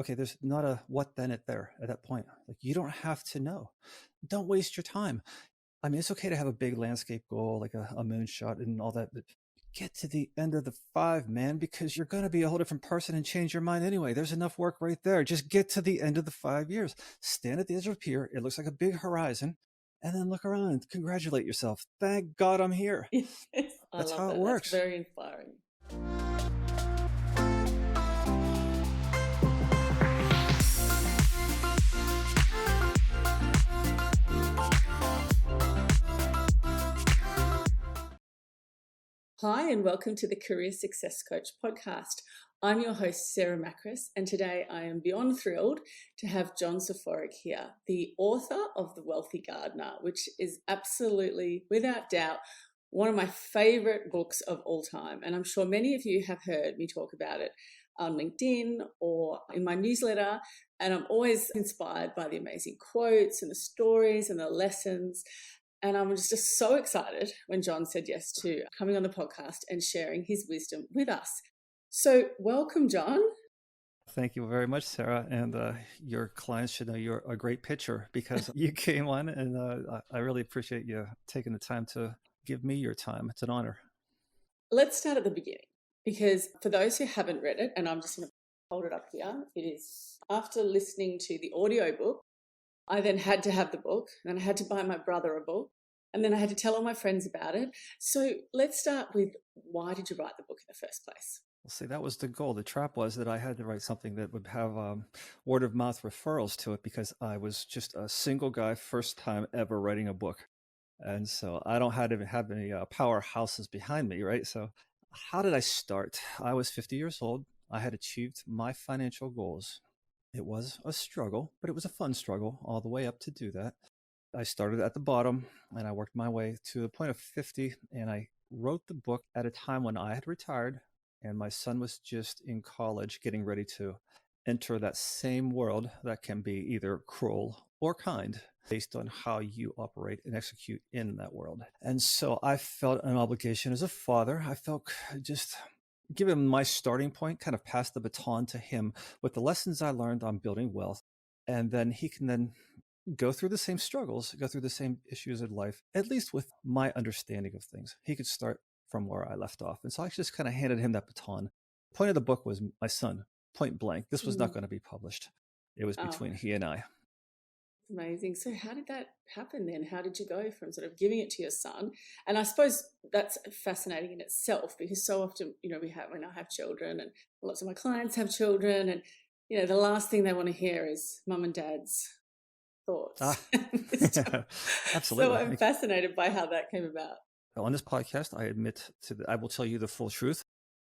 Okay, there's not a what then at there at that point. Like, you don't have to know. Don't waste your time. I mean, it's okay to have a big landscape goal, like a moonshot and all that, but get to the end of the 5, man, because you're going to be a whole different person and change your mind anyway. There's enough work right there. Just get to the end of the 5 years. Stand at the edge of a pier. It looks like a big horizon. And then look around and congratulate yourself. Thank God I'm here. Yes, I That's love how it that. That's works. very inspiring. Hi, and welcome to the Career Success Coach podcast. I'm your host, Sarah Makris, and today I am beyond thrilled to have John Soforic here, the author of The Wealthy Gardener, which is absolutely, without doubt, one of my favorite books of all time. And I'm sure many of you have heard me talk about it on LinkedIn or in my newsletter. And I'm always inspired by the amazing quotes and the stories and the lessons. And I was just so excited when John said yes to coming on the podcast and sharing his wisdom with us. So welcome, John. Thank you very much, Sarah. And your clients should know you're a great pitcher because you came on, and I really appreciate you taking the time to give me your time. It's an honor. Let's start at the beginning, because for those who haven't read it, and I'm just going to hold it up here, it is after listening to the audiobook, I then had to have the book, then I had to buy my brother a book, and then I had to tell all my friends about it. So let's start with, why did you write the book in the first place? Well, see, that was the goal. The trap was that I had to write something that would have word of mouth referrals to it, because I was just a single guy, first time ever writing a book. And so I don't have any powerhouses behind me, right? So how did I start? I was 50 years old. I had achieved my financial goals. It was a struggle, but it was a fun struggle all the way up to do that. I started at the bottom and I worked my way to the point of 50, and I wrote the book at a time when I had retired and my son was just in college getting ready to enter that same world that can be either cruel or kind based on how you operate and execute in that world. And so I felt an obligation as a father. I felt just give him my starting point, kind of pass the baton to him with the lessons I learned on building wealth. And then he can then go through the same struggles, go through the same issues in life, at least with my understanding of things. He could start from where I left off. And so I just kind of handed him that baton. The point of the book was my son, point blank. This was not going to be published. It was between he and I. Amazing. So how did that happen then? How did you go from sort of giving it to your son? And I suppose that's fascinating in itself, because so often, when I have children, and lots of my clients have children, and, the last thing they want to hear is mum and dad's thoughts. Yeah, absolutely. So I'm fascinated by how that came about. On this podcast, I will tell you the full truth,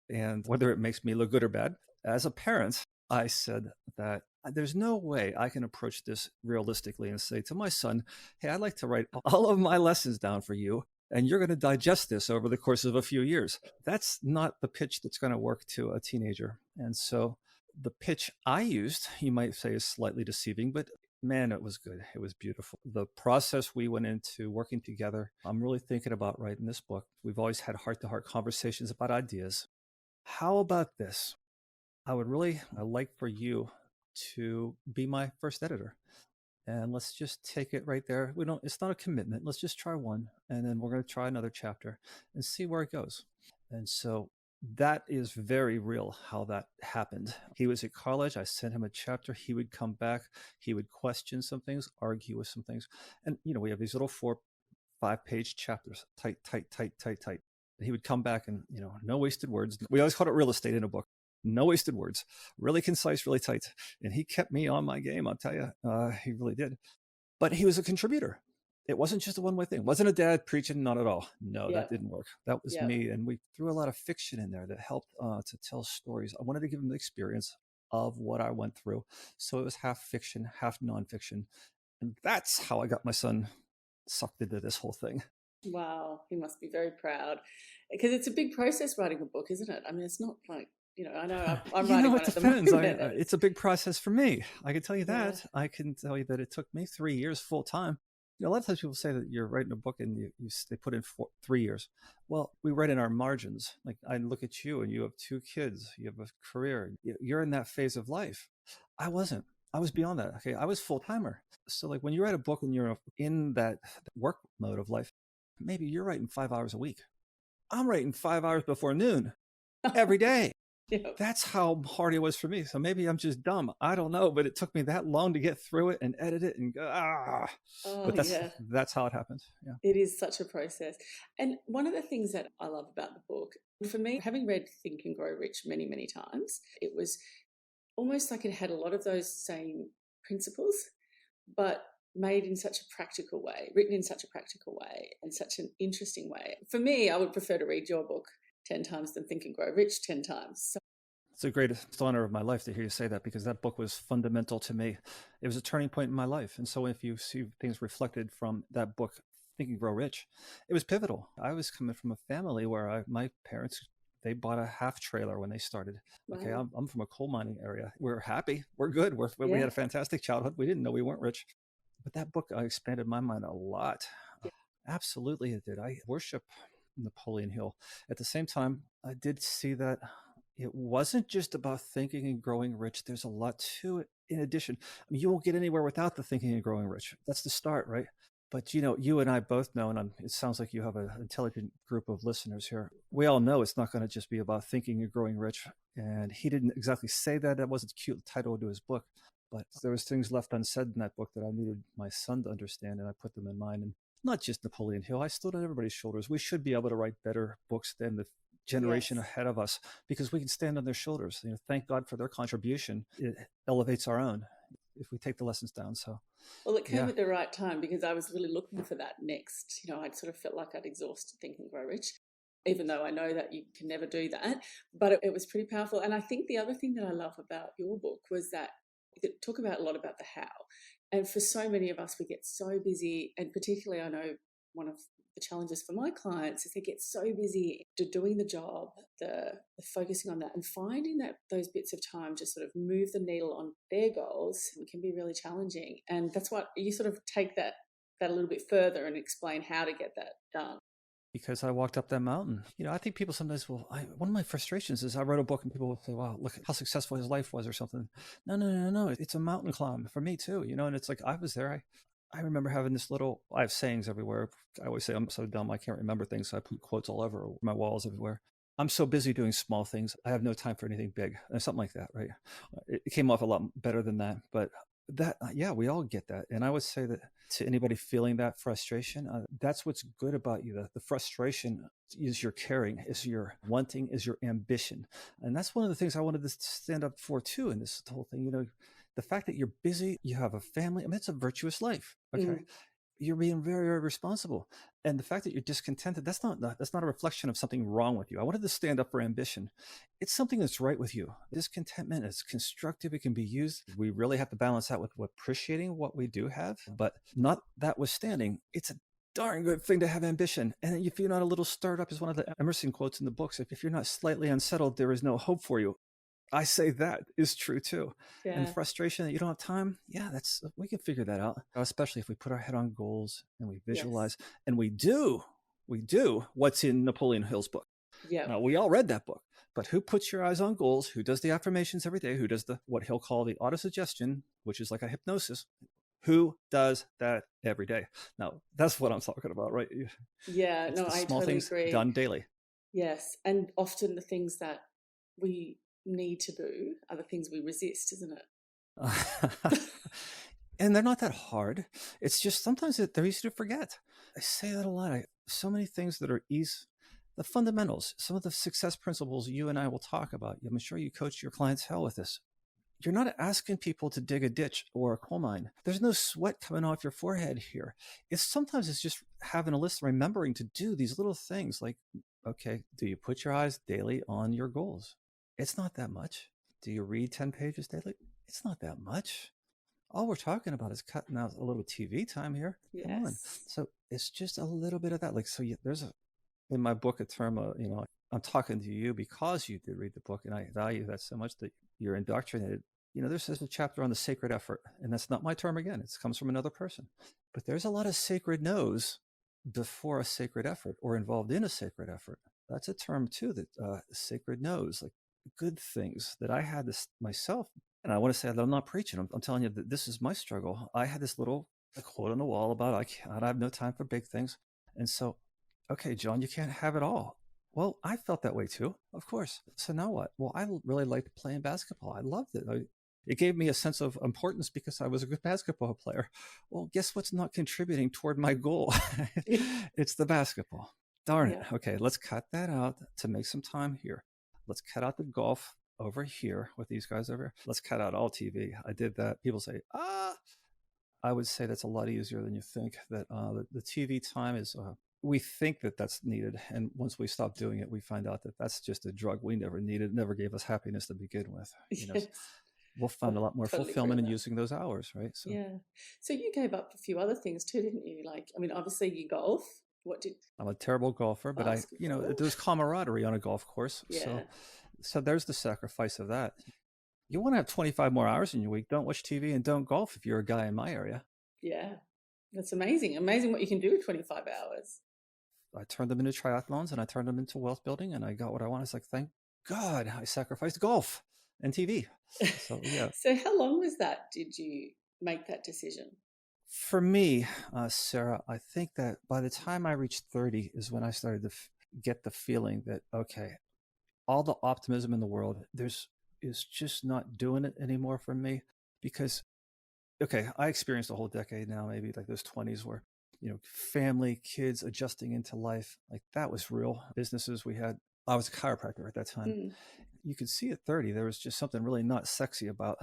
and whether it makes me look good or bad. As a parent, I said that there's no way I can approach this realistically and say to my son, hey, I'd like to write all of my lessons down for you, and you're going to digest this over the course of a few years. That's not the pitch that's going to work to a teenager. And so the pitch I used, you might say, is slightly deceiving, but man, it was good. It was beautiful. The process we went into working together, I'm really thinking about writing this book. We've always had heart-to-heart conversations about ideas. How about this? I would really like for you to be my first editor. And let's just take it right there. It's not a commitment. Let's just try one. And then we're going to try another chapter and see where it goes. And so that is very real how that happened. He was at college. I sent him a chapter. He would come back. He would question some things, argue with some things. And, we have these little 4-5 page chapters, tight. And he would come back and, no wasted words. We always called it real estate in a book. No wasted words, really concise, really tight. And he kept me on my game, I'll tell you. He really did. But he was a contributor. It wasn't just a one-way thing. It wasn't a dad preaching, not at all. No, that didn't work. That was me. And we threw a lot of fiction in there that helped to tell stories. I wanted to give him the experience of what I went through. So it was half fiction, half nonfiction. And that's how I got my son sucked into this whole thing. Wow. He must be very proud, because it's a big process writing a book, isn't it? I mean, it's not like, I know I'm writing one at the moment. It's a big process for me. I can tell you that. Yeah. I can tell you that it took me 3 years full time. A lot of times people say that you're writing a book and they put in 3 years. Well, we write in our margins. Like, I look at you and you have 2 kids, you have a career, you're in that phase of life. I wasn't. I was beyond that. Okay. I was full timer. So like when you write a book and you're in that work mode of life, maybe you're writing 5 hours a week. I'm writing 5 hours before noon every day. Yeah. That's how hard it was for me. So maybe I'm just dumb. I don't know, but it took me that long to get through it and edit it and go, Oh, but yeah. that's how it happened. Yeah. It is such a process. And one of the things that I love about the book, for me, having read Think and Grow Rich many, many times, it was almost like it had a lot of those same principles, but made in such a practical way, written in such a practical way and such an interesting way. For me, I would prefer to read your book 10 times than Think and Grow Rich 10 times. So, it's the greatest honor of my life to hear you say that, because that book was fundamental to me. It was a turning point in my life. And so if you see things reflected from that book, Think and Grow Rich, it was pivotal. I was coming from a family where my parents, they bought a half trailer when they started. wow. Okay, I'm from a coal mining area. We're happy. We're good. We had a fantastic childhood. We didn't know we weren't rich. But that book expanded my mind a lot. Yeah. Absolutely it did. I worship Napoleon Hill. At the same time, I did see that it wasn't just about thinking and growing rich. There's a lot to it in addition. I mean, you won't get anywhere without the thinking and growing rich. That's the start, right? But you and I both know, and it sounds like you have an intelligent group of listeners here. We all know it's not going to just be about thinking and growing rich. And he didn't exactly say that. That wasn't a cute title to his book. But there was things left unsaid in that book that I needed my son to understand, and I put them in mine. And not just Napoleon Hill. I stood on everybody's shoulders. We should be able to write better books than the generation ahead of us, because we can stand on their shoulders. Thank God for their contribution. It elevates our own if we take the lessons down. So, well, it came at the right time, because I was really looking for that next. I'd sort of felt like I'd exhausted Think and Grow Rich, even though I know that you can never do that. But it was pretty powerful. And I think the other thing that I love about your book was that it talk about a lot about the how. And for so many of us, we get so busy, and particularly I know one of the challenges for my clients is they get so busy doing the job, the focusing on that, and finding that those bits of time to sort of move the needle on their goals can be really challenging. And that's what you sort of take that a little bit further and explain how to get that done. Because I walked up that mountain. I think people sometimes one of my frustrations is I wrote a book and people will say, wow, look how successful his life was or something. No. It's a mountain climb for me too, and it's like I was there. I remember having this I have sayings everywhere. I always say I'm so dumb I can't remember things, so I put quotes all over my walls everywhere. I'm so busy doing small things, I have no time for anything big, something like that, right? It came off a lot better than that, but we all get that. And I would say that to anybody feeling that frustration, that's what's good about you. The frustration is your caring, is your wanting, is your ambition. And that's one of the things I wanted to stand up for too in this whole thing. The fact that you're busy, you have a family, I mean, it's a virtuous life. Okay. You're being very, very responsible. And the fact that you're discontented, that's not a reflection of something wrong with you. I wanted to stand up for ambition. It's something that's right with you. Discontentment is constructive. It can be used. We really have to balance that with appreciating what we do have, but not notwithstanding, it's a darn good thing to have ambition. And if you're not a little stirred up, is one of the Emerson quotes in the books. If you're not slightly unsettled, there is no hope for you. I say that is true too. Yeah. And frustration that you don't have time. Yeah, we can figure that out, especially if we put our head on goals and we visualize and we do what's in Napoleon Hill's book. Yeah. Now, we all read that book, but who puts your eyes on goals? Who does the affirmations every day? Who does what he'll call the autosuggestion, which is like a hypnosis? Who does that every day? Now, that's what I'm talking about, right? Yeah, it's no, I small totally things agree. Done daily. Yes, and often the things that we need to do are the things we resist, isn't it? And they're not that hard. It's just sometimes they're easy to forget. I say that a lot. So many things that are easy. The fundamentals, some of the success principles you and I will talk about. I'm sure you coach your clients hell with this. You're not asking people to dig a ditch or a coal mine. There's no sweat coming off your forehead here. Sometimes it's just having a list, remembering to do these little things like, okay, do you put your eyes daily on your goals? It's not that much. Do you read 10 pages daily? It's not that much. All we're talking about is cutting out a little TV time here. Yes. Come on. So it's just a little bit of that. There's in my book, a term, I'm talking to you because you did read the book, and I value that so much that you're indoctrinated. There's a chapter on the sacred effort, and that's not my term again. It comes from another person. But there's a lot of sacred no's before a sacred effort or involved in a sacred effort. That's a term too, that sacred no's, like good things that I had this myself And I want to say that I'm not preaching. I'm telling you that this is my struggle. I had this little quote on the wall about I have no time for big things. And so, okay, John, you can't have it all. Well, I felt that way too, of course. So now what? Well, I really liked playing basketball. I loved it. It gave me a sense of importance because I was a good basketball player. Well, guess what's not contributing toward my goal? It's the basketball. Darn it. Yeah. Okay, let's cut that out to make some time here. Let's cut out the golf over here with these guys over here. Let's cut out all TV. I did that. People say, I would say that's a lot easier than you think. That the TV time is, we think that that's needed. And once we stop doing it, we find out that that's just a drug we never needed. It never gave us happiness to begin with. Yes. We'll find a lot more Totally fulfillment in using those hours, right? So yeah. So you gave up a few other things too, didn't you? Like, I mean, obviously you golf. What did I'm a terrible golfer, but basketball? there's camaraderie on a golf course. Yeah. So there's the sacrifice of that. You want to have 25 more hours in your week. Don't watch TV and don't golf if you're a guy in my area. Yeah. That's amazing. Amazing what you can do with 25 hours. I turned them into triathlons and I turned them into wealth building and I got what I wanted. It's like, thank God I sacrificed golf and TV. So, yeah. So how long was that? Did you make that decision? For me, Sarah, I think that by the time I reached 30 is when I started to get the feeling that, okay, all the optimism in the world, is just not doing it anymore for me because, okay, I experienced a whole decade now, maybe like those 20s where, family, kids adjusting into life, like that was real. Businesses we had, I was a chiropractor at that time. Mm. You could see at 30, there was just something really not sexy about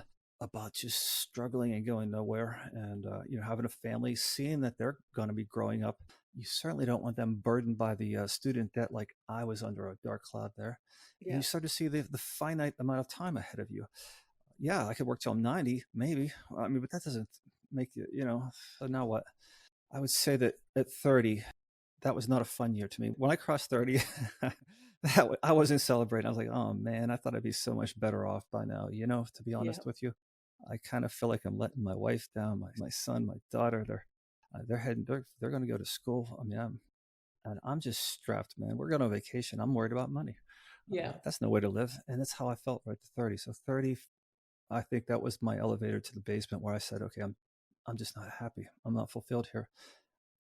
just struggling and going nowhere and, having a family, seeing that they're going to be growing up. You certainly don't want them burdened by the student debt like I was under a dark cloud there. Yeah. And you start to see the finite amount of time ahead of you. Yeah, I could work till I'm 90, maybe. I mean, but that doesn't make you, so now what? I would say that at 30, that was not a fun year to me. When I crossed 30, I wasn't celebrating. I was like, oh man, I thought I'd be so much better off by now. To be honest with you, I kind of feel like I'm letting my wife down, my son, my daughter. They're heading. They're going to go to school. I mean, I'm just strapped, man. We're going on vacation. I'm worried about money. Yeah, that's no way to live, and that's how I felt right to 30. So 30, I think that was my elevator to the basement where I said, okay, I'm just not happy. I'm not fulfilled here.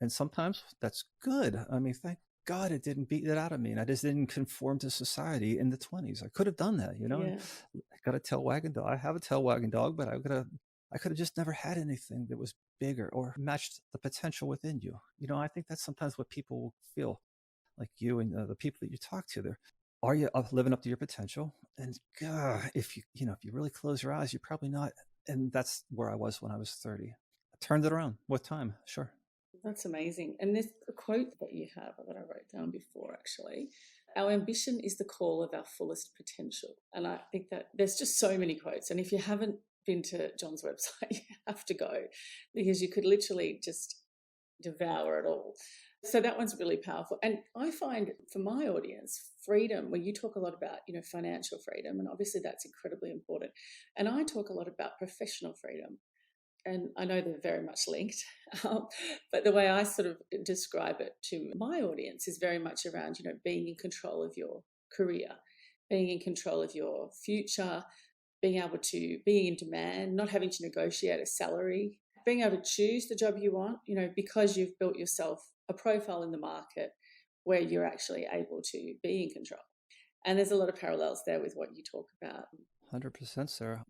And sometimes that's good. I mean, thank God it didn't beat it out of me. And I just didn't conform to society in the 20s. I could have done that, Yeah. I got a tail wagging dog. I have a tail wagging dog, but I could have just never had anything that was bigger or matched the potential within you. I think that's sometimes what people feel like you and the people that you talk to there. Are you living up to your potential? And God, if you really close your eyes, you're probably not. And that's where I was when I was 30. I turned it around with time. Sure. That's amazing. And there's a quote that you have that I wrote down before, actually. Our ambition is the call of our fullest potential. And I think that there's just so many quotes. And if you haven't been to John's website, you have to go because you could literally just devour it all. So that one's really powerful. And I find for my audience, freedom, when you talk a lot about, financial freedom, and obviously that's incredibly important. And I talk a lot about professional freedom. And I know they're very much linked, but the way I sort of describe it to my audience is very much around, being in control of your career, being in control of your future, being able to be in demand, not having to negotiate a salary, being able to choose the job you want, because you've built yourself a profile in the market where you're actually able to be in control. And there's a lot of parallels there with what you talk about. 100%, Sarah.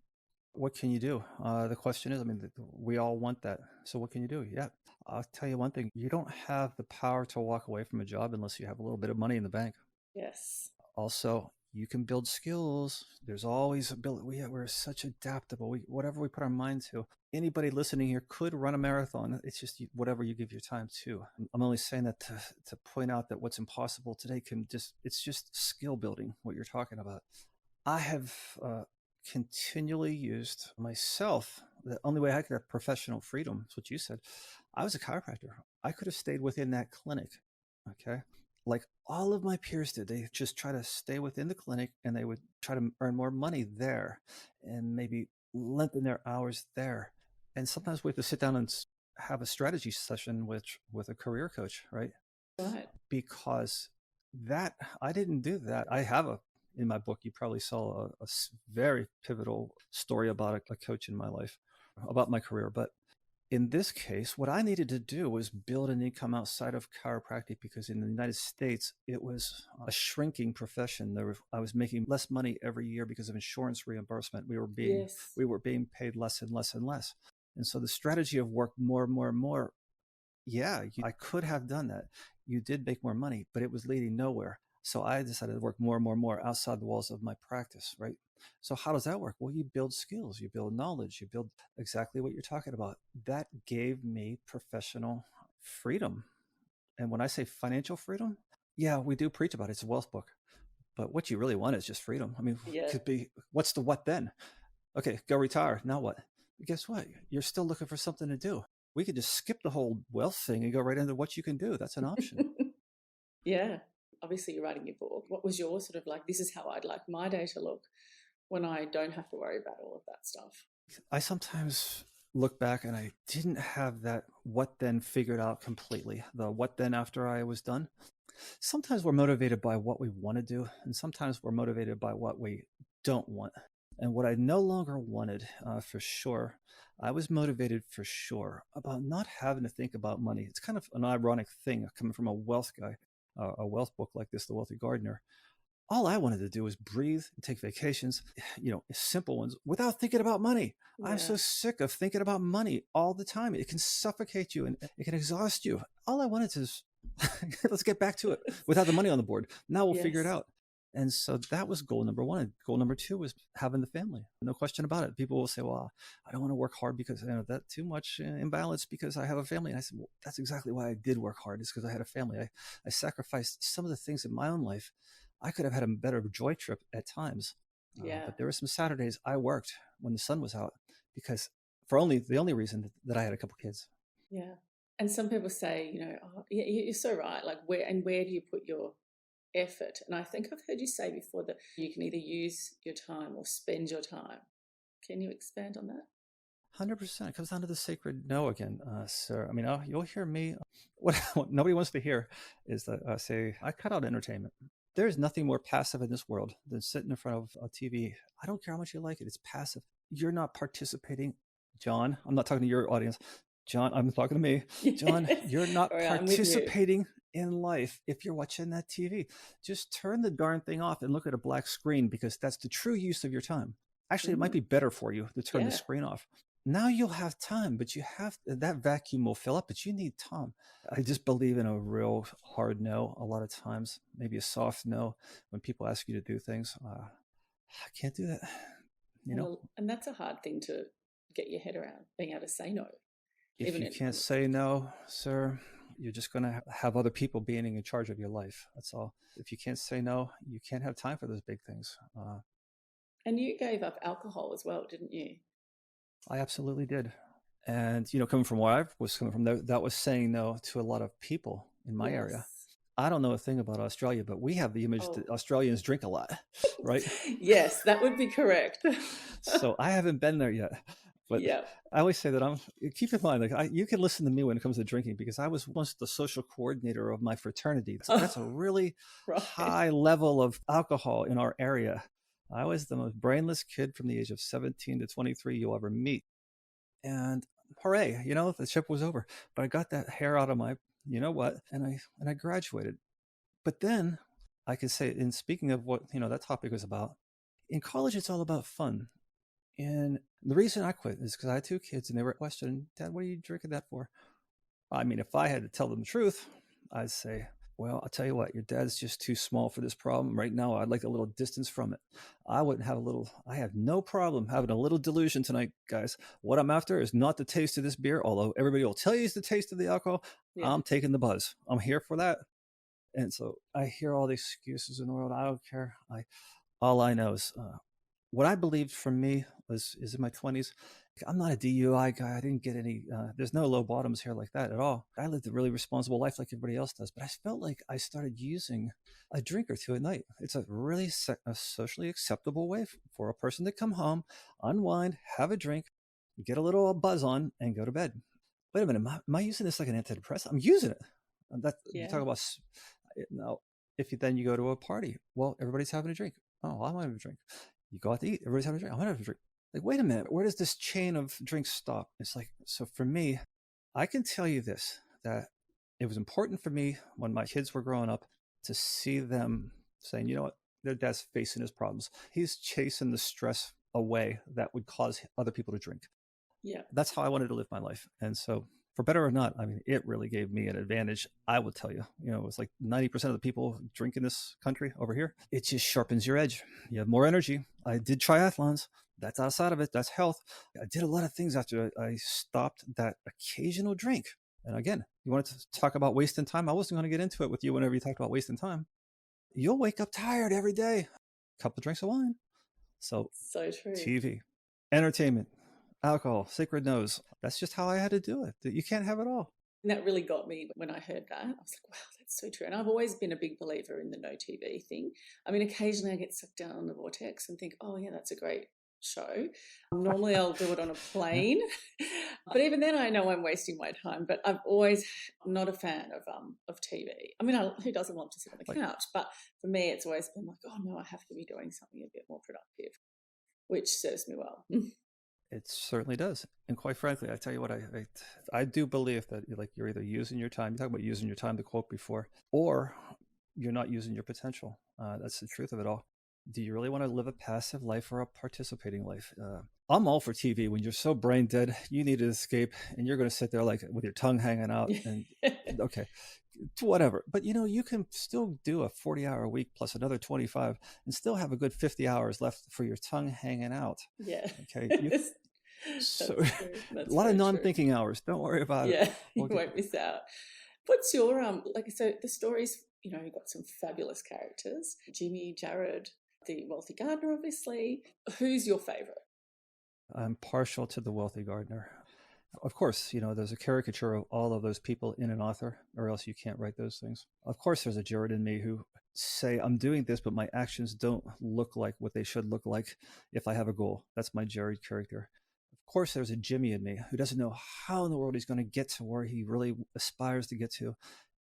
What can you do? The question is, we all want that. So what can you do? Yeah, I'll tell you one thing. You don't have the power to walk away from a job unless you have a little bit of money in the bank. Yes. Also, you can build skills. There's always ability. We're such adaptable. Whatever we put our mind to. Anybody listening here could run a marathon. It's just whatever you give your time to. I'm only saying that to point out that what's impossible today it's just skill building, what you're talking about. I have continually used myself. The only way I could have professional freedom is what you said. I was a chiropractor. I could have stayed within that clinic. Okay. Like all of my peers did. They just try to stay within the clinic and they would try to earn more money there and maybe lengthen their hours there. And sometimes we have to sit down and have a strategy session with a career coach, right? Right. Because I didn't do that. I have in my book, you probably saw a very pivotal story about a coach in my life, about my career. But in this case, what I needed to do was build an income outside of chiropractic, because in the United States, it was a shrinking profession. I was making less money every year because of insurance reimbursement. Yes. We were being paid less and less and less. And so the strategy of work more and more and more, I could have done that. You did make more money, but it was leading nowhere. So I decided to work more and more and more outside the walls of my practice, right? So how does that work? Well, you build skills, you build knowledge, you build exactly what you're talking about. That gave me professional freedom. And when I say financial freedom, yeah, we do preach about it. It's a wealth book. But what you really want is just freedom. I mean, Yeah. could be, what's the what then? Okay, go retire. Now what? Guess what? You're still looking for something to do. We could just skip the whole wealth thing and go right into what you can do. That's an option. Yeah. Obviously, you're writing your book. What was your sort of like, this is how I'd like my day to look when I don't have to worry about all of that stuff? I sometimes look back and I didn't have that what then figured out completely. The what then after I was done. Sometimes we're motivated by what we want to do, and sometimes we're motivated by what we don't want. And what I no longer wanted, for sure, I was motivated for sure about not having to think about money. It's kind of an ironic thing coming from a wealth guy, a wealth book like this, The Wealthy Gardener. All I wanted to do was breathe and take vacations, simple ones, without thinking about money. Yeah. I'm so sick of thinking about money all the time. It can suffocate you and it can exhaust you. All I wanted to is let's get back to it without the money on the board. Now we'll figure it out. And so that was goal number one. Goal number two was having the family. No question about it. People will say, well, I don't want to work hard because that too much imbalance because I have a family. And I said, well, that's exactly why I did work hard, is because I had a family. I sacrificed some of the things in my own life. I could have had a better joy trip at times. But there were some Saturdays I worked when the sun was out, because the only reason that I had a couple kids. Yeah. And some people say, you're so right. Like where do you put your effort? And I think I've heard you say before that you can either use your time or spend your time. Can you expand on that? 100%. It comes down to the sacred no again, sir. I mean, you'll hear me. What nobody wants to hear is that I say, I cut out entertainment. There's nothing more passive in this world than sitting in front of a TV. I don't care how much you like it. It's passive. You're not participating. John, I'm not talking to your audience. John, I'm talking to me. John, you're not participating in life if you're watching that TV. Just turn the darn thing off and look at a black screen, because that's the true use of your time. Actually, it might be better for you to turn the screen off. Now you'll have time, but that vacuum will fill up, but you need time. I just believe in a real hard no a lot of times, maybe a soft no when people ask you to do things. I can't do that, And that's a hard thing to get your head around, being able to say no. If you can't say no, sir, you're just going to have other people being in charge of your life. That's all. If you can't say no, you can't have time for those big things. And you gave up alcohol as well, didn't you? I absolutely did. And, coming from where I was coming from, that was saying no to a lot of people in my area. I don't know a thing about Australia, but we have the image that Australians drink a lot, right? Yes, that would be correct. So I haven't been there yet. But I always say that keep in mind, you can listen to me when it comes to drinking, because I was once the social coordinator of my fraternity. So that's a really high level of alcohol in our area. I was the most brainless kid from the age of 17 to 23 you'll ever meet. And hooray, the ship was over. But I got that hair out of my, and I graduated. But then I can say, in speaking of what, that topic was about, in college, it's all about fun. And the reason I quit is because I had two kids and they were questioning, Dad, what are you drinking that for? I mean, if I had to tell them the truth, I'd say, well, I'll tell you what, your dad's just too small for this problem. Right now, I'd like a little distance from it. I have no problem having a little delusion tonight, guys. What I'm after is not the taste of this beer, although everybody will tell you it's the taste of the alcohol. Yeah. I'm taking the buzz. I'm here for that. And so I hear all the excuses in the world. I don't care. All I know is what I believed for me is in my 20s. I'm not a DUI guy. I didn't get any, there's no low bottoms here like that at all. I lived a really responsible life like everybody else does, but I felt like I started using a drink or two at night. It's a really a socially acceptable way for a person to come home, unwind, have a drink, get a little buzz on, and go to bed. Wait a minute, am I using this like an antidepressant? I'm using it. You talk about, now, if then you go to a party, well, everybody's having a drink. Oh, I want to have a drink. You go out to eat. Everybody's having a drink. I want to have a drink. Like, wait a minute. Where does this chain of drinks stop? It's like, so for me, I can tell you this, that it was important for me when my kids were growing up to see them saying, you know what, their dad's facing his problems. He's chasing the stress away that would cause other people to drink. Yeah. That's how I wanted to live my life. And so, for better or not, I mean, it really gave me an advantage. I would tell you, it was like 90% of the people drink in this country over here. It just sharpens your edge. You have more energy. I did triathlons. That's outside of it. That's health. I did a lot of things after I stopped that occasional drink. And again, you wanted to talk about wasting time. I wasn't going to get into it with you whenever you talked about wasting time. You'll wake up tired every day. A couple of drinks of wine. So true. TV, entertainment, alcohol, sacred nose. That's just how I had to do it. You can't have it all. And that really got me when I heard that. I was like, wow, that's so true. And I've always been a big believer in the no TV thing. I mean, occasionally I get sucked down on the vortex and think, oh, yeah, that's a great show. Normally I'll do it on a plane. But even then I know I'm wasting my time. But I'm always not a fan of TV. I mean, who doesn't love to sit on the couch? But for me, it's always been like, oh, no, I have to be doing something a bit more productive, which serves me well. It certainly does. And quite frankly, I tell you what, I do believe that you're either using your time, you talk about using your time, the quote before, or you're not using your potential. That's the truth of it all. Do you really want to live a passive life or a participating life? I'm all for TV. When you're so brain dead, you need to escape, and you're going to sit there like with your tongue hanging out and okay, whatever. But you can still do a 40-hour week plus another 25 and still have a good 50 hours left for your tongue hanging out. Yeah. Okay. So a lot of non-thinking hours. Don't worry about it. Yeah, you won't miss out. What's your so the stories, you've got some fabulous characters. Jimmy, Jared, the wealthy gardener, obviously. Who's your favorite? I'm partial to the wealthy gardener. Of course, there's a caricature of all of those people in an author, or else you can't write those things. Of course, there's a Jared in me who say, I'm doing this, but my actions don't look like what they should look like if I have a goal. That's my Jared character. Of course, there's a Jimmy in me who doesn't know how in the world he's going to get to where he really aspires to get to.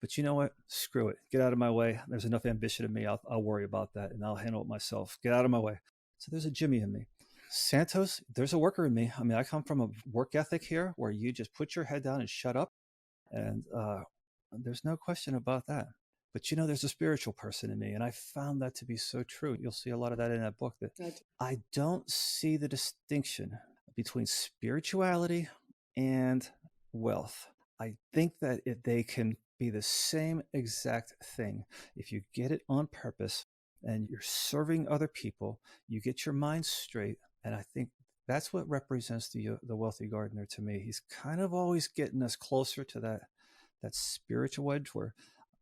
But you know what? Screw it. Get out of my way. There's enough ambition in me. I'll worry about that and I'll handle it myself. Get out of my way. So there's a Jimmy in me. Santos, there's a worker in me. I mean, I come from a work ethic here where you just put your head down and shut up. And there's no question about that. But there's a spiritual person in me. And I found that to be so true. You'll see a lot of that in that book. That I don't see the distinction between spirituality and wealth. I think that they can be the same exact thing. If you get it on purpose and you're serving other people, you get your mind straight. And I think that's what represents the wealthy gardener to me. He's kind of always getting us closer to that spiritual edge where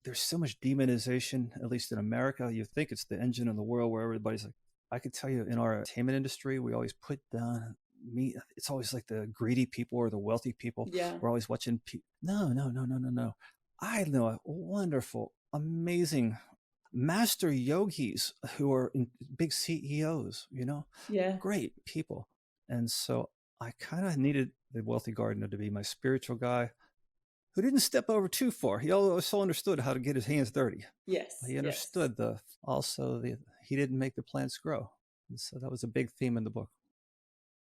there's so much demonization, at least in America. You think it's the engine of the world where everybody's like, I could tell you in our entertainment industry, we always put down me. It's always like the greedy people or the wealthy people. Yeah. We're always watching. No. I know a wonderful, amazing master yogis who are big CEOs, Yeah. Great people. And so I kind of needed the wealthy gardener to be my spiritual guy who didn't step over too far. He also understood how to get his hands dirty. Yes. He understood he didn't make the plants grow. And so that was a big theme in the book.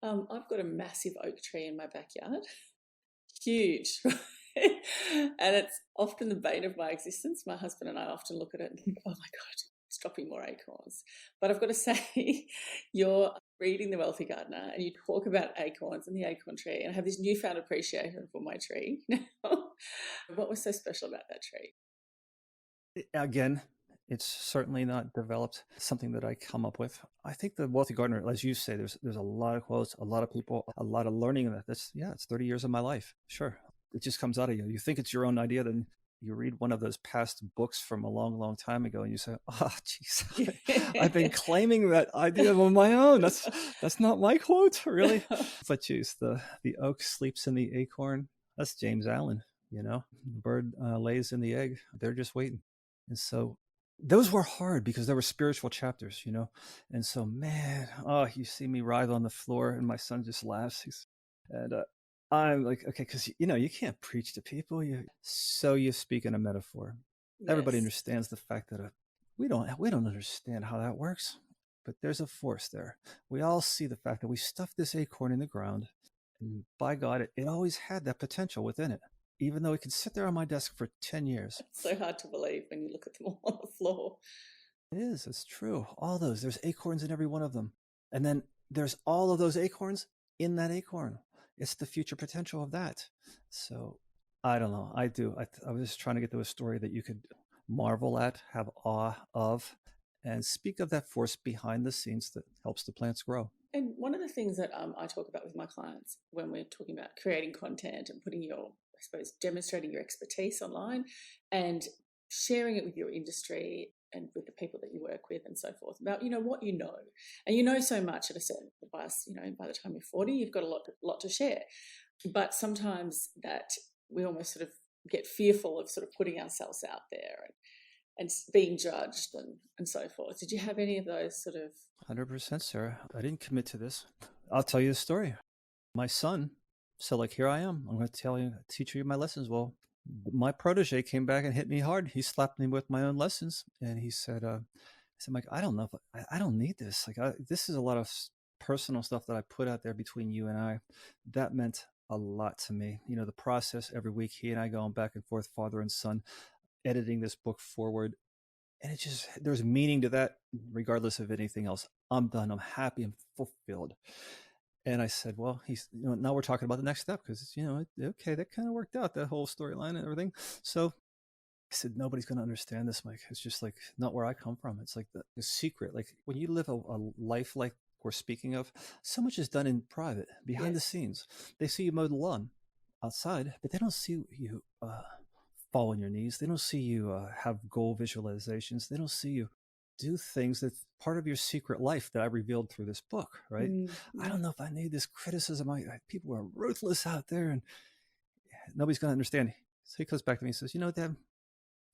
I've got a massive oak tree in my backyard. Huge. And it's often the bane of my existence. My husband and I often look at it and think, oh my God, it's dropping more acorns. But I've got to say, you're reading The Wealthy Gardener and you talk about acorns and the acorn tree, and I have this newfound appreciation for my tree. What was so special about that tree? Again, it's certainly not developed something that I come up with. I think The Wealthy Gardener, as you say, there's a lot of quotes, a lot of people, a lot of learning in that. It's 30 years of my life. Sure. It just comes out of you. You think it's your own idea, then you read one of those past books from a long, long time ago and you say, oh, geez, I've been claiming that idea on my own. That's not my quote, really. But geez, the oak sleeps in the acorn. That's James Allen, The bird lays in the egg. They're just waiting. And so those were hard because there were spiritual chapters, And so, man, you see me writhe on the floor and my son just laughs. And I'm like, okay, because, you can't preach to people. So you speak in a metaphor. Yes. Everybody understands the fact that we don't understand how that works. but there's a force there. We all see the fact that we stuffed this acorn in the ground, and by God, it always had that potential within it, even though it could sit there on my desk for 10 years. It's so hard to believe when you look at them all on the floor. It is, it's true. All those, there's acorns in every one of them. And then there's all of those acorns in that acorn. It's the future potential of that. So I don't know. I was just trying to get to a story that you could marvel at, have awe of, and speak of that force behind the scenes that helps the plants grow. And one of the things that I talk about with my clients when we're talking about creating content and putting your, I suppose, demonstrating your expertise online and sharing it with your industry and with the people that you work with and so forth about, what you know. And you know so much at a certain advice, by the time you're 40, you've got a lot to share. But sometimes that we almost sort of get fearful of sort of putting ourselves out there and being judged and so forth. Did you have any of those sort of... 100%, Sarah. I didn't commit to this. I'll tell you the story. My son, so like here I am. I'm going to teach you my lessons. Well, my protege came back and hit me hard. He slapped me with my own lessons, and he said, Mike, I don't know if I don't need this. This is a lot of personal stuff that I put out there between you and I. That meant a lot to me. The process every week, he and I going back and forth, father and son, editing this book forward. And there's meaning to that, regardless of anything else. I'm done. I'm happy. I'm fulfilled. And I said, well, now we're talking about the next step because, okay, that kind of worked out, that whole storyline and everything. So I said, nobody's going to understand this, Mike. It's just like not where I come from. It's like the secret. Like when you live a life like we're speaking of, so much is done in private, behind the scenes. They see you mow the lawn outside, but they don't see you fall on your knees. They don't see you have goal visualizations. They don't see you do things that's part of your secret life that I revealed through this book, right? I don't know if I need this criticism. People are ruthless out there and nobody's going to understand. So he comes back to me and says, Dad,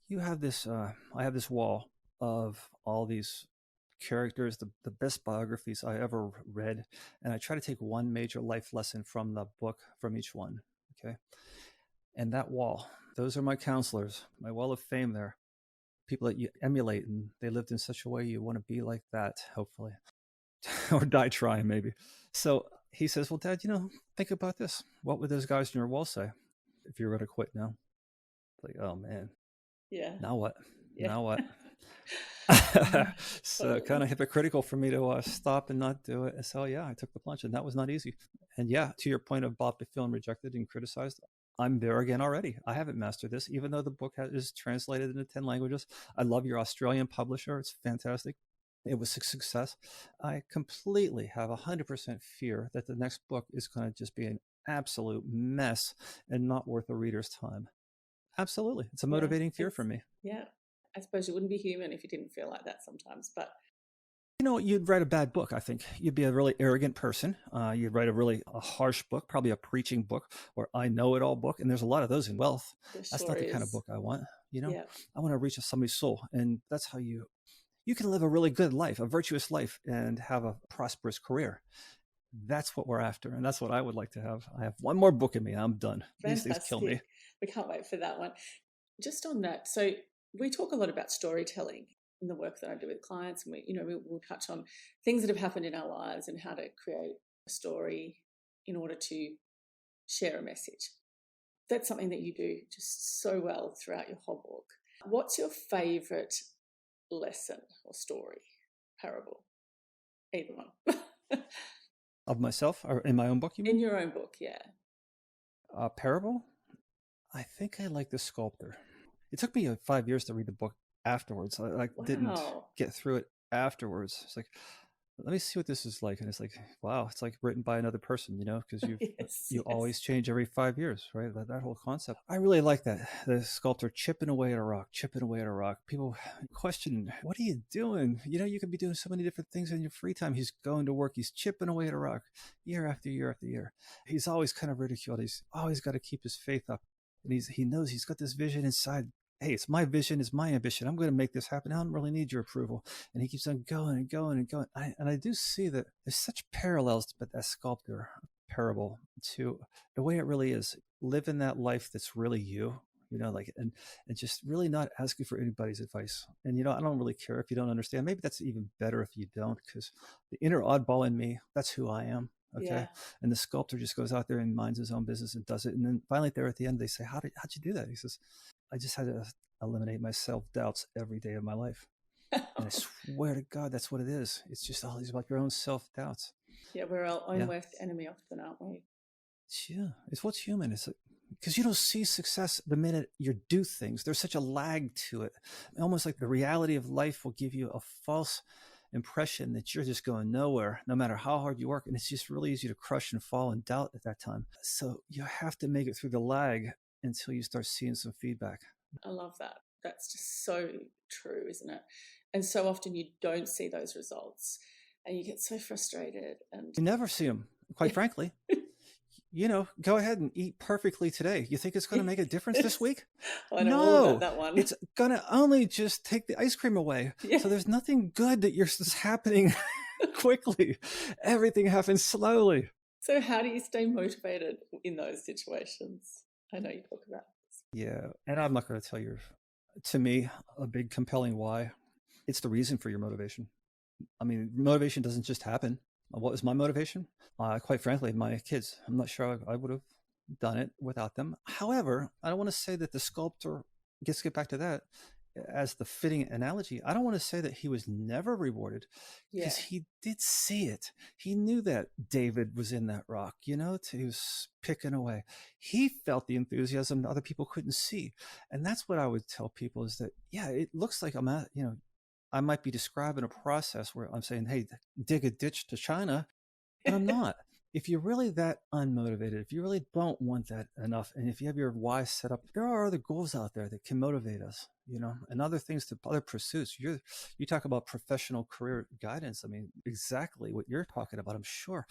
you have this, I have this wall of all these characters, the best biographies I ever read. And I try to take one major life lesson from the book from each one. Okay. And that wall, those are my counselors, my wall of fame there. People that you emulate, and they lived in such a way you want to be like that, hopefully, or die trying, maybe. So he says, well, Dad, think about this. What would those guys in your wall say if you were going to quit now? Like, oh, man. Yeah. Now what? Yeah. Now what? So kind of hypocritical for me to stop and not do it. So, yeah, I took the plunge, and that was not easy. And yeah, to your point about feeling rejected and criticized, I'm there again already. I haven't mastered this, even though the book is translated into 10 languages. I love your Australian publisher. It's fantastic. It was a success. I completely have 100% fear that the next book is going to just be an absolute mess and not worth a reader's time. Absolutely. It's a motivating fear for me. Yeah. I suppose you wouldn't be human if you didn't feel like that sometimes, but... You'd write a bad book, I think. You'd be a really arrogant person. You'd write a harsh book, probably a preaching book or I know it all book. And there's a lot of those in wealth. That's not the kind of book I want. I want to reach somebody's soul. And that's how you can live a really good life, a virtuous life, and have a prosperous career. That's what we're after. And that's what I would like to have. I have one more book in me. I'm done. Fantastic. These things kill me. We can't wait for that one. Just on that. So we talk a lot about storytelling in the work that I do with clients, and we'll touch on things that have happened in our lives and how to create a story in order to share a message. That's something that you do just so well throughout your whole book. What's your favorite lesson or story, parable? Either one. Of myself or in my own book, you mean? In your own book, yeah. Parable? I think I like The Sculptor. It took me 5 years to read the book afterwards. I didn't get through it afterwards. It's like, let me see what this is like. And it's like, wow, it's like written by another person, because you always change every 5 years, right? That whole concept. I really like that. The sculptor chipping away at a rock. People question, what are you doing? You could be doing so many different things in your free time. He's going to work. He's chipping away at a rock year after year after year. He's always kind of ridiculed. He's always got to keep his faith up. And he knows he's got this vision inside. Hey, it's my vision, it's my ambition. I'm going to make this happen. I don't really need your approval. And he keeps on going and going and going. And I do see that there's such parallels with that sculptor parable to the way it really is. Live in that life that's really you. and just really not asking for anybody's advice. And I don't really care if you don't understand. Maybe that's even better if you don't, because the inner oddball in me, that's who I am. Okay. Yeah. And the sculptor just goes out there and minds his own business and does it. And then finally there at the end, they say, how'd you do that? He says, I just had to eliminate my self-doubts every day of my life. And I swear to God, that's what it is. It's just all these about your own self-doubts. Yeah, we're our own worst enemy often, aren't we? Yeah, it's what's human. It's because you don't see success the minute you do things. There's such a lag to it. Almost like the reality of life will give you a false impression that you're just going nowhere, no matter how hard you work. And it's just really easy to crush and fall in doubt at that time. So you have to make it through the lag until you start seeing some feedback. I love that. That's just so true, isn't it? And so often you don't see those results and you get so frustrated. And you never see them, quite frankly. Go ahead and eat perfectly today. You think it's going to make a difference this week? I know all about that one. It's going to only just take the ice cream away. Yeah. So there's nothing good that's happening quickly. Everything happens slowly. So how do you stay motivated in those situations? I know you talk about this. Yeah. And I'm not going to tell you, to me, a big compelling why. It's the reason for your motivation. I mean, motivation doesn't just happen. What was my motivation? Quite frankly, my kids. I'm not sure I would have done it without them. However, I don't want to say that the sculptor, let's get back to that as the fitting analogy. I don't want to say that he was never rewarded, because he did see it. He knew that David was in that rock, he was picking away. He felt the enthusiasm that other people couldn't see. And that's what I would tell people is that, it looks like I'm at, I might be describing a process where I'm saying, hey, dig a ditch to China, but I'm not. If you're really that unmotivated, if you really don't want that enough, and if you have your why set up, there are other goals out there that can motivate us, and other things, other pursuits. You talk about professional career guidance. I mean, exactly what you're talking about, I'm sure.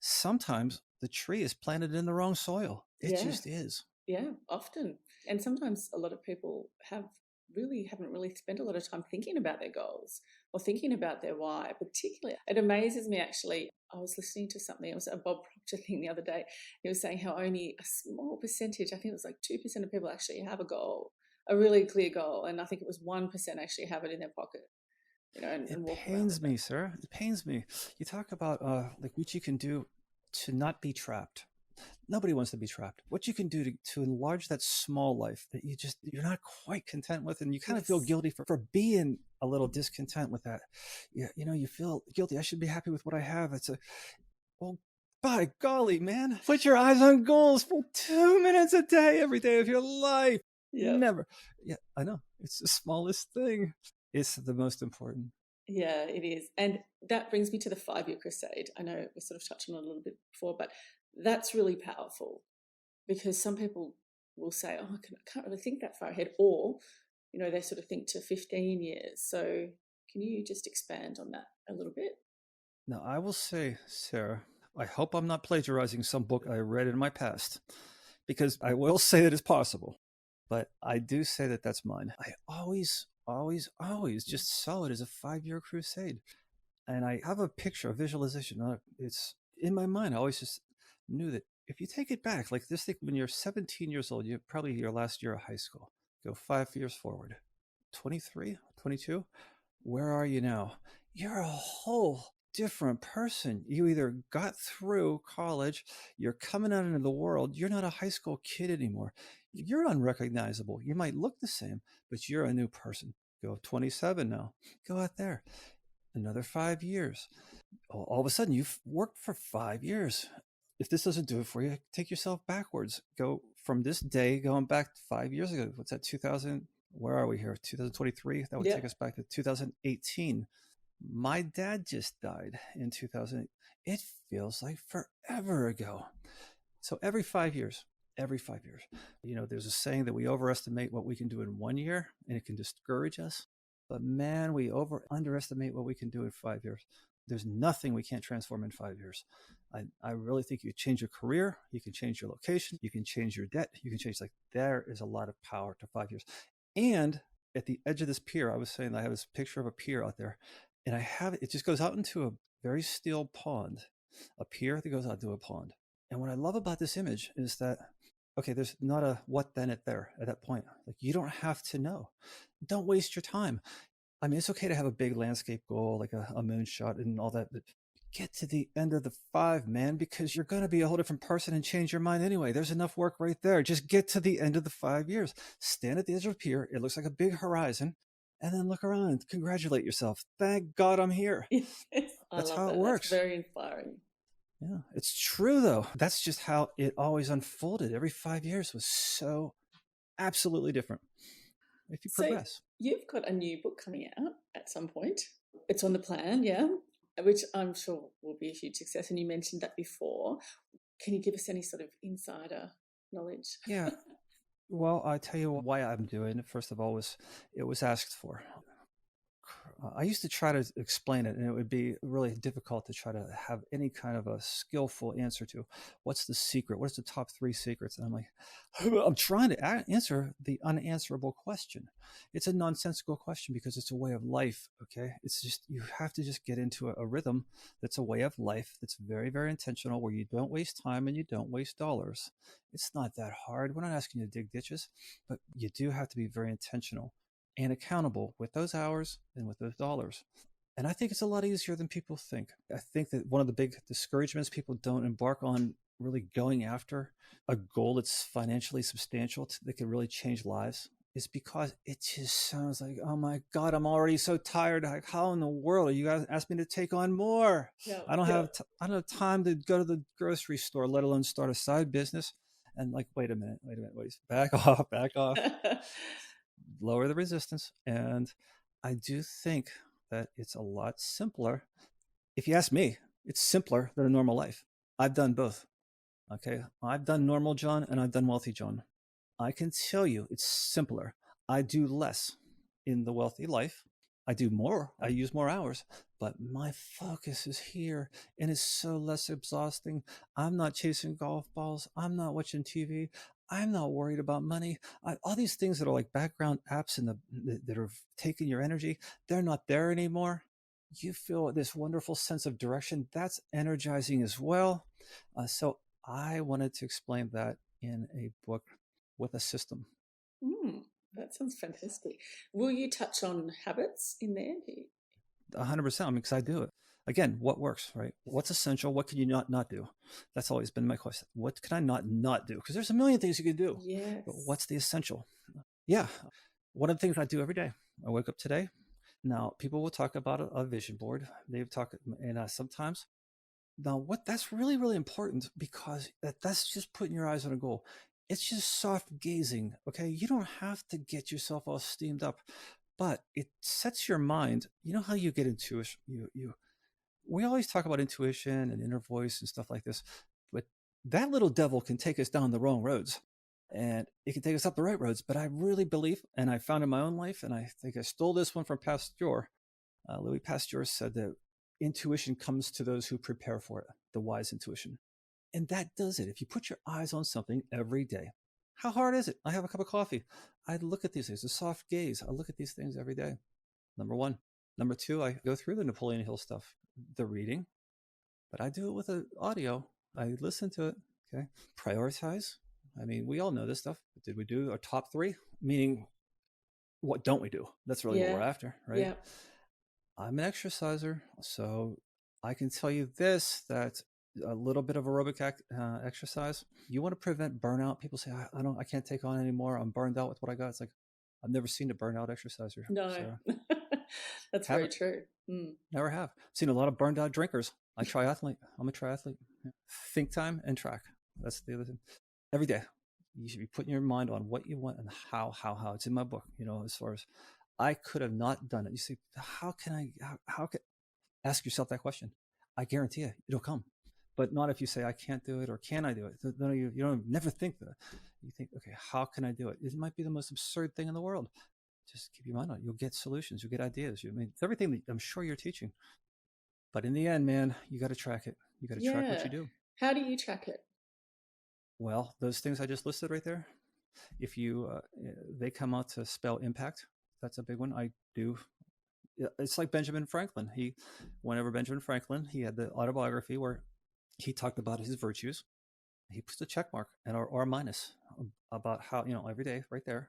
Sometimes the tree is planted in the wrong soil. It just is. Yeah, often. And sometimes a lot of people haven't really spent a lot of time thinking about their goals or thinking about their why. Particularly, it amazes me, actually. I was listening to something, it was a Bob Proctor thing the other day. He was saying how only a small percentage, I think it was like 2% of people actually have a goal, a really clear goal. And I think it was 1% actually have it in their pocket. And it pains me, sir. It pains me. You talk about like what you can do to not be trapped. Nobody wants to be trapped. What you can do to enlarge that small life that you're not quite content with, and you kind of feel guilty for being a little discontent with that. You feel guilty. I should be happy with what I have. Well, by golly, man, put your eyes on goals for 2 minutes a day, every day of your life. Never. Yeah, I know. It's the smallest thing. It's the most important. Yeah, it is. And that brings me to the 5-year crusade. I know we sort of touched on it a little bit before, but that's really powerful, because some people will say, oh, I can't really think that far ahead, or, they sort of think to 15 years. So can you just expand on that a little bit? Now, I will say, Sarah, I hope I'm not plagiarizing some book I read in my past, because I will say that it's possible, but I do say that that's mine. I always just saw it as a 5-year crusade. And I have a picture, a visualization. It's in my mind. I always just knew that if you take it back, like this thing, when you're 17 years old, you're probably your last year of high school. Go 5 years forward, 23, 22. Where are you now? You're a whole different person. You either got through college, you're coming out into the world, you're not a high school kid anymore. You're unrecognizable. You might look the same, but you're a new person. Go 27 now. Go out there. Another 5 years. All of a sudden, you've worked for 5 years. If this doesn't do it for you, take yourself backwards. Go from this day, going back 5 years ago. What's that, 2000? Where are we here? 2023? That would take us back to 2018. My dad just died in 2000. It feels like forever ago. So every 5 years, there's a saying that we overestimate what we can do in 1 year, and it can discourage us. But man, we underestimate what we can do in 5 years. There's nothing we can't transform in 5 years. I really think you change your career, you can change your location, you can change your debt, you can change, there is a lot of power to 5 years. And at the edge of this pier, I was saying I have this picture of a pier out there, and it just goes out into a very still pond, a pier that goes out to a pond. And what I love about this image is that okay, there's not a what then at there at that point. Like, you don't have to know. Don't waste your time. I mean, it's okay to have a big landscape goal, like a moonshot and all that, but get to the end of the 5, man, because you're going to be a whole different person and change your mind anyway. There's enough work right there. Just get to the end of the 5 years. Stand at the edge of a pier. It looks like a big horizon. And then look around. Congratulate yourself. Thank God I'm here. Yes, I That's love how it that. That's works. very inspiring. Yeah, it's true, though. That's just how it always unfolded. Every 5 years was so absolutely different if you So progress. you've got a new book coming out at some point. It's on the plan, yeah, which I'm sure will be a huge success. And you mentioned that before. Can you give us any sort of insider knowledge? Yeah. Well, I tell you why I'm doing it. First of all, it was asked for. I used to try to explain it, and it would be really difficult to try to have any kind of a skillful answer to what's the secret? What's the top 3 secrets? And I'm like, I'm trying to answer the unanswerable question. It's a nonsensical question because it's a way of life. Okay. It's just, you have to just get into a rhythm that's a way of life that's very, very intentional, where you don't waste time and you don't waste dollars. It's not that hard. We're not asking you to dig ditches, but you do have to be very intentional and accountable with those hours and with those dollars. And I think it's a lot easier than people think. I think that one of the big discouragements, people don't embark on really going after a goal that's financially substantial, that can really change lives, is because it just sounds like, oh my God, I'm already so tired. Like, how in the world are you guys asking me to take on more? Yeah, I don't have time to go to the grocery store, let alone start a side business. And like, wait a minute, back off. Lower the resistance. And I do think that it's a lot simpler. If you ask me, it's simpler than a normal life. I've done both. Okay. I've done normal John and I've done wealthy John. I can tell you it's simpler. I do less in the wealthy life. I do more. I use more hours, but my focus is here and it's so less exhausting. I'm not chasing golf balls. I'm not watching TV. I'm not worried about money. All these things that are like background apps that are taking your energy, they're not there anymore. You feel this wonderful sense of direction. That's energizing as well. So I wanted to explain that in a book with a system. Mm, that sounds fantastic. Will you touch on habits in there? 100%. I mean, because I do it. Again, what works, right? What's essential? What can you not do? That's always been my question. What can I not do? Because there's a million things you can do. Yes. But what's the essential? Yeah. One of the things I do every day, I wake up today. Now, people will talk about a vision board. They've talked, and sometimes, now what that's really, really important, because that's just putting your eyes on a goal. It's just soft gazing. Okay. You don't have to get yourself all steamed up, but it sets your mind. You know how you get intuition? We always talk about intuition and inner voice and stuff like this, but that little devil can take us down the wrong roads and it can take us up the right roads. But I really believe, and I found in my own life, and I think I stole this one from Pasteur. Louis Pasteur said that intuition comes to those who prepare for it, the wise intuition. And that does it. If you put your eyes on something every day, how hard is it? I have a cup of coffee. I look at these things, a soft gaze. I look at these things every day. Number one. Number two, I go through the Napoleon Hill stuff, the reading, but I do it with an audio. I listen to it. Okay. Prioritize. I mean, we all know this stuff. Did we do our top 3? Meaning, what don't we do? That's really what we're after, right? Yeah. I'm an exerciser, so I can tell you this, that a little bit of aerobic exercise, you want to prevent burnout. People say, I can't take on anymore. I'm burned out with what I got. It's like, I've never seen a burnout exerciser. No, Sarah. that's very true. Mm. Never have. Seen a lot of burned out drinkers. I'm a triathlete. Think time and track. That's the other thing. Every day, you should be putting your mind on what you want and how. It's in my book, as far as I could have not done it. You say, how can ask yourself that question? I guarantee you, it'll come. But not if you say, I can't do it, or can I do it? No, you don't never think that. You think, okay, how can I do it? It might be the most absurd thing in the world. Just keep your mind on it. You'll get solutions. You'll get ideas. It's everything that I'm sure you're teaching. But in the end, man, you got to track it. You got to track what you do. How do you track it? Well, those things I just listed right there, if they come out to spell impact, that's a big one. I do. It's like Benjamin Franklin. Whenever Benjamin Franklin, he had the autobiography where he talked about his virtues. he puts a check mark and or a minus about how, every day right there.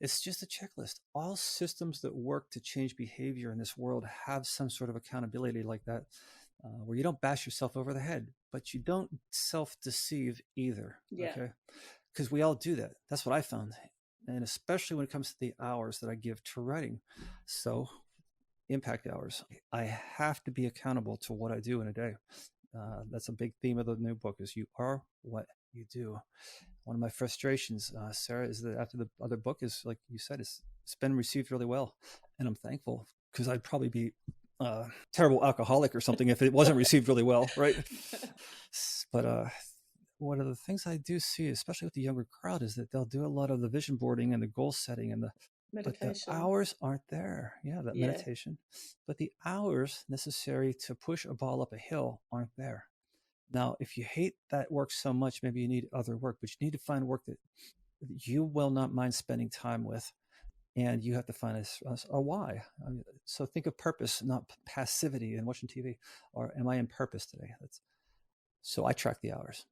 It's just a checklist. All systems that work to change behavior in this world have some sort of accountability like that, where you don't bash yourself over the head, but you don't self-deceive either. Yeah. Okay. Because we all do that. That's what I found. And especially when it comes to the hours that I give to writing. So impact hours. I have to be accountable to what I do in a day. That's a big theme of the new book is you are what you do. One of my frustrations, Sarah, is that after the other book is, like you said, it's been received really well. And I'm thankful because I'd probably be a terrible alcoholic or something if it wasn't received really well, right? But one of the things I do see, especially with the younger crowd, is that they'll do a lot of the vision boarding and the goal setting and but the hours aren't there. Yeah, that meditation. But the hours necessary to push a ball up a hill aren't there. Now, if you hate that work so much, maybe you need other work, but you need to find work that you will not mind spending time with. And you have to find a why. So think of purpose, not passivity and watching TV. Or am I in purpose today? So I track the hours.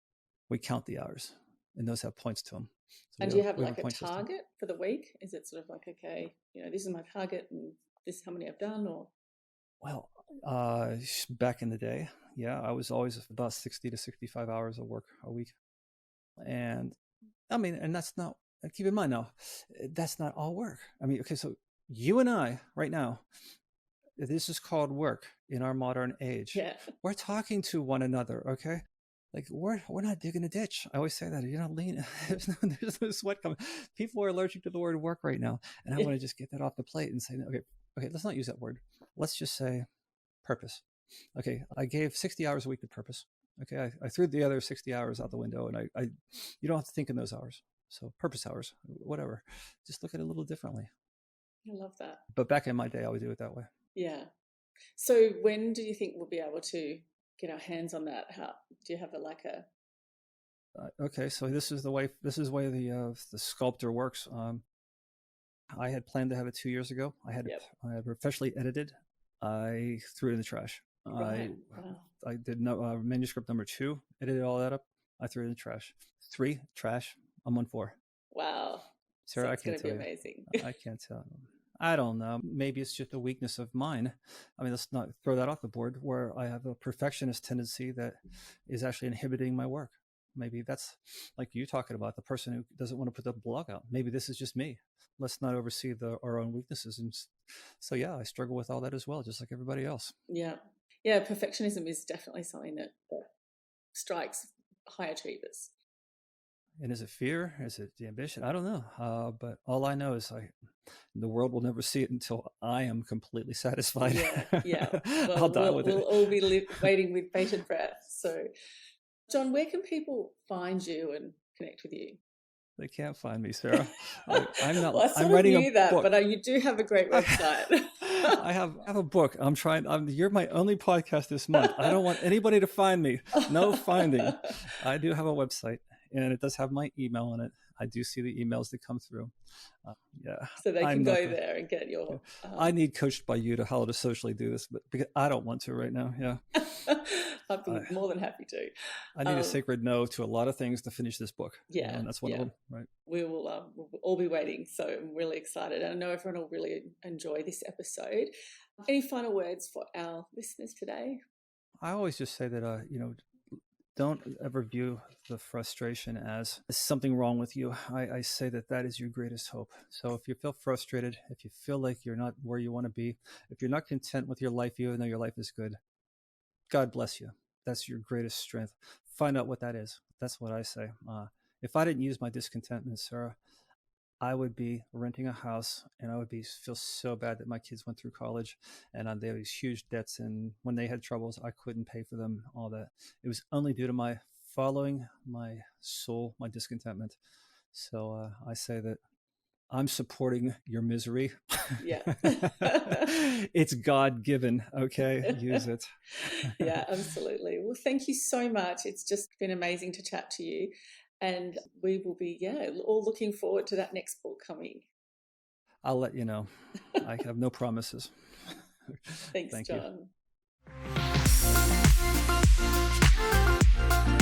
We count the hours, and those have points to them. So and do you have like a target for the week? Is it sort of like, okay, this is my target and this is how many I've done? Or well, back in the day, yeah, I was always about 60 to 65 hours of work a week. And I mean, and that's not, keep in mind now, that's not all work. I mean, okay, so you and I right now, this is called work in our modern age. Yeah. We're talking to one another, okay? Like we're not digging a ditch. I always say that. You're not leaning. There's no sweat coming. People are allergic to the word work right now. And I want to just get that off the plate and say, okay, let's not use that word. Let's just say purpose. Okay, I gave 60 hours a week to purpose. Okay, I threw the other 60 hours out the window, and you don't have to think in those hours. So purpose hours, whatever. Just look at it a little differently. I love that. But back in my day, I would do it that way. Yeah. So when do you think we'll be able to get our hands on that? How do you have okay, so this is the way the sculptor works. I had planned to have it 2 years ago. I had professionally edited. I threw it in the trash. Right. I did manuscript number 2, edited all that up. I threw it in the trash. 3, trash. I'm on 4. Wow. Sarah, so I can't tell you. Amazing. I can't tell. I don't know. Maybe it's just a weakness of mine. I mean, let's not throw that off the board, where I have a perfectionist tendency that is actually inhibiting my work. Maybe that's like you talking about, the person who doesn't want to put the blog out. Maybe this is just me. Let's not oversee our own weaknesses. And so, yeah, I struggle with all that as well, just like everybody else. Yeah. Yeah, perfectionism is definitely something that strikes high achievers. And is it fear? Is it the ambition? I don't know. But all I know is the world will never see it until I am completely satisfied. Yeah. Well, I'll die with it. We'll all be waiting with bated breath. So, John, where can people find you and connect with you? They can't find me, Sarah. I'm not. Well, I'm writing a book, but you do have a great website. I have a book. I'm trying. You're my only podcast this month. I don't want anybody to find me. No finding. I do have a website, and it does have my email on it. I do see the emails that come through. Yeah. So they can go there and get your. I need coached by you to how to socially do this, but because I don't want to right now. Yeah. I'd be more than happy to. I need a sacred no to a lot of things to finish this book. Yeah. And that's one of them. Right. We will we'll all be waiting. So I'm really excited. And I know everyone will really enjoy this episode. Any final words for our listeners today? I always just say that, don't ever view the frustration as something wrong with you. I say that is your greatest hope. So if you feel frustrated, if you feel like you're not where you want to be, if you're not content with your life, even though your life is good, God bless you. That's your greatest strength. Find out what that is. That's what I say. If I didn't use my discontentment, Sarah, I would be renting a house, and I would feel so bad that my kids went through college and they had these huge debts. And when they had troubles, I couldn't pay for them, all that. It was only due to my following my soul, my discontentment. So I say that I'm supporting your misery. Yeah. It's God-given. Okay. Use it. Yeah, absolutely. Well, thank you so much. It's just been amazing to chat to you. And we will be, all looking forward to that next book coming. I'll let you know. I have no promises. Thanks, Thank John. You.